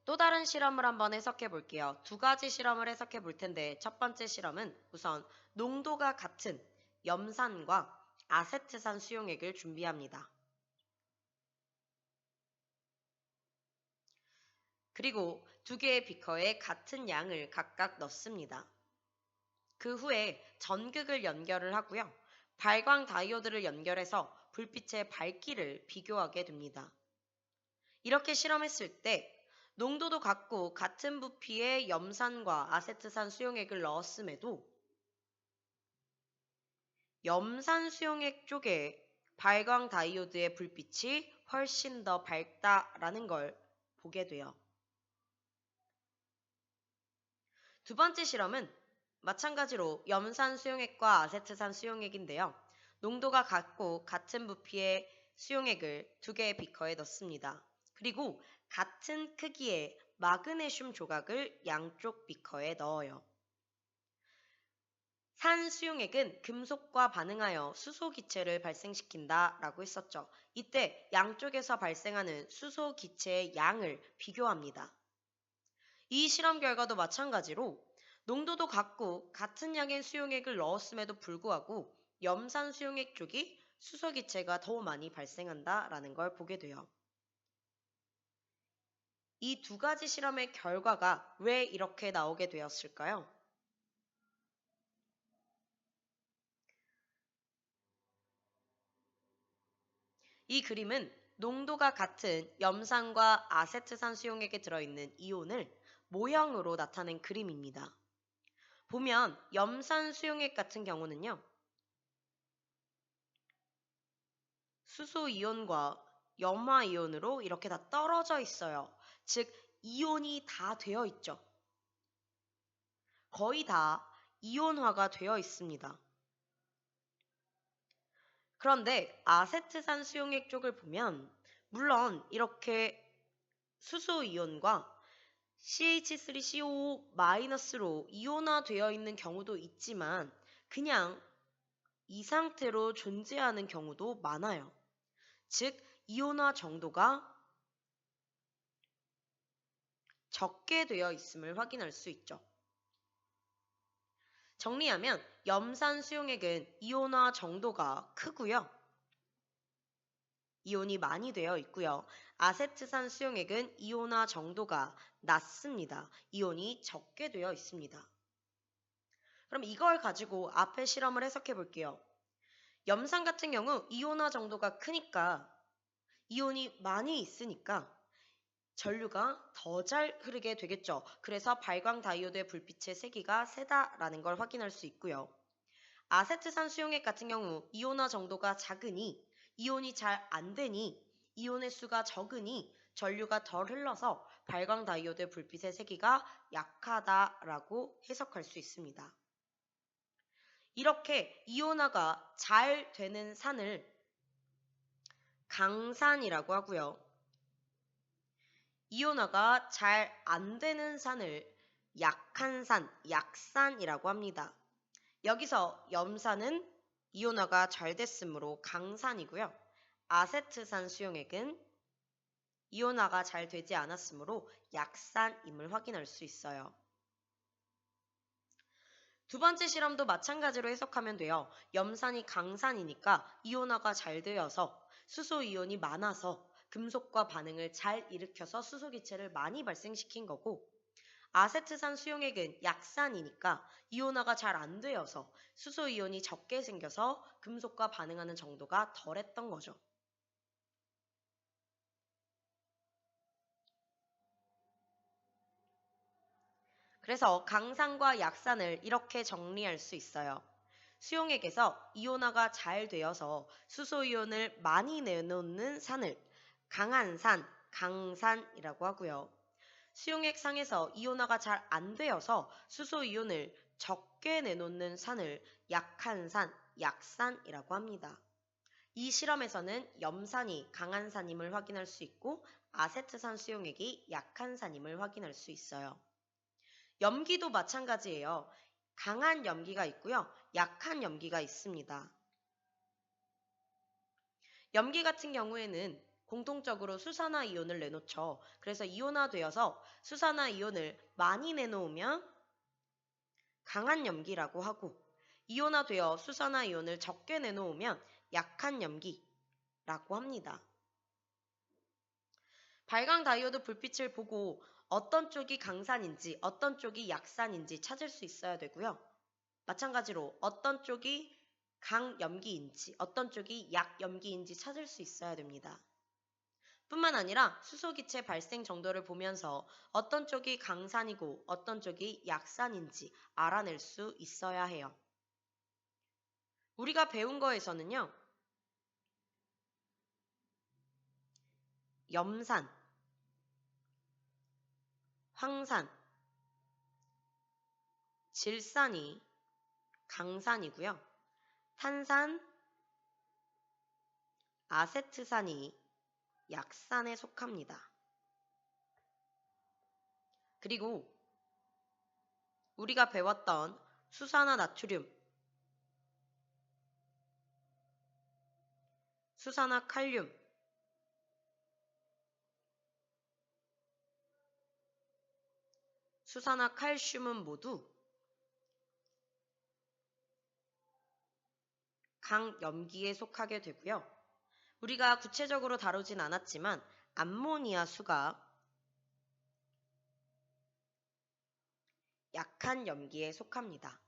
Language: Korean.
또 다른 실험을 한번 해석해 볼게요. 두 가지 실험을 해석해 볼 텐데 첫 번째 실험은 우선 농도가 같은 염산과 아세트산 수용액을 준비합니다. 그리고 두 개의 비커에 같은 양을 각각 넣습니다. 그 후에 전극을 연결을 하고요. 발광 다이오드를 연결해서 불빛의 밝기를 비교하게 됩니다. 이렇게 실험했을 때 농도도 같고 같은 부피의 염산과 아세트산 수용액을 넣었음에도 염산 수용액 쪽에 발광 다이오드의 불빛이 훨씬 더 밝다라는 걸 보게 돼요. 두 번째 실험은 마찬가지로 염산 수용액과 아세트산 수용액인데요. 농도가 같고 같은 부피의 수용액을 두 개의 비커에 넣습니다. 그리고 같은 크기의 마그네슘 조각을 양쪽 비커에 넣어요. 산 수용액은 금속과 반응하여 수소 기체를 발생시킨다 라고 했었죠. 이때 양쪽에서 발생하는 수소 기체의 양을 비교합니다. 이 실험 결과도 마찬가지로 농도도 같고 같은 양의 수용액을 넣었음에도 불구하고 염산 수용액 쪽이 수소 기체가 더 많이 발생한다라는 걸 보게 돼요. 이 두 가지 실험의 결과가 왜 이렇게 나오게 되었을까요? 이 그림은 농도가 같은 염산과 아세트산 수용액에 들어있는 이온을 모형으로 나타낸 그림입니다. 보면 염산 수용액 같은 경우는요. 수소 이온과 염화 이온으로 이렇게 다 떨어져 있어요. 즉 이온이 다 되어 있죠. 거의 다 이온화가 되어 있습니다. 그런데 아세트산 수용액 쪽을 보면 물론 이렇게 수소 이온과 CH3COO-로 이온화되어 있는 경우도 있지만 그냥 이 상태로 존재하는 경우도 많아요. 즉 이온화 정도가 적게 되어 있음을 확인할 수 있죠. 정리하면 염산 수용액은 이온화 정도가 크고요. 이온이 많이 되어 있고요. 아세트산 수용액은 이온화 정도가 낮습니다. 이온이 적게 되어 있습니다. 그럼 이걸 가지고 앞에 실험을 해석해 볼게요. 염산 같은 경우 이온화 정도가 크니까 이온이 많이 있으니까 전류가 더 잘 흐르게 되겠죠. 그래서 발광 다이오드의 불빛의 세기가 세다라는 걸 확인할 수 있고요. 아세트산 수용액 같은 경우 이온화 정도가 작으니 이온이 잘 안 되니 이온의 수가 적으니 전류가 덜 흘러서 발광 다이오드의 불빛의 세기가 약하다라고 해석할 수 있습니다. 이렇게 이온화가 잘 되는 산을 강산이라고 하고요. 이온화가 잘 안 되는 산을 약한 산, 약산이라고 합니다. 여기서 염산은 이온화가 잘 됐으므로 강산이고요. 아세트산 수용액은 이온화가 잘 되지 않았으므로 약산임을 확인할 수 있어요. 두 번째 실험도 마찬가지로 해석하면 돼요. 염산이 강산이니까 이온화가 잘 되어서 수소 이온이 많아서 금속과 반응을 잘 일으켜서 수소 기체를 많이 발생시킨 거고 아세트산 수용액은 약산이니까 이온화가 잘 안 되어서 수소 이온이 적게 생겨서 금속과 반응하는 정도가 덜했던 거죠. 그래서 강산과 약산을 이렇게 정리할 수 있어요. 수용액에서 이온화가 잘 되어서 수소 이온을 많이 내놓는 산을 강한 산, 강산이라고 하고요. 수용액 상에서 이온화가 잘 안 되어서 수소 이온을 적게 내놓는 산을 약한 산, 약산이라고 합니다. 이 실험에서는 염산이 강한 산임을 확인할 수 있고 아세트산 수용액이 약한 산임을 확인할 수 있어요. 염기도 마찬가지예요. 강한 염기가 있고요. 약한 염기가 있습니다. 염기 같은 경우에는 공통적으로 수산화이온을 내놓죠. 그래서 이온화되어서 수산화이온을 많이 내놓으면 강한 염기라고 하고, 이온화되어 수산화이온을 적게 내놓으면 약한 염기라고 합니다. 발광 다이오드 불빛을 보고 어떤 쪽이 강산인지 어떤 쪽이 약산인지 찾을 수 있어야 되고요. 마찬가지로 어떤 쪽이 강염기인지 어떤 쪽이 약염기인지 찾을 수 있어야 됩니다. 뿐만 아니라 수소기체 발생 정도를 보면서 어떤 쪽이 강산이고 어떤 쪽이 약산인지 알아낼 수 있어야 해요. 우리가 배운 거에서는요, 염산, 황산, 질산이 강산이고요. 탄산, 아세트산이 약산에 속합니다. 그리고 우리가 배웠던 수산화 나트륨, 수산화 칼륨, 수산화 칼슘은 모두 강염기에 속하게 되고요. 우리가 구체적으로 다루진 않았지만 암모니아 수가 약한 염기에 속합니다.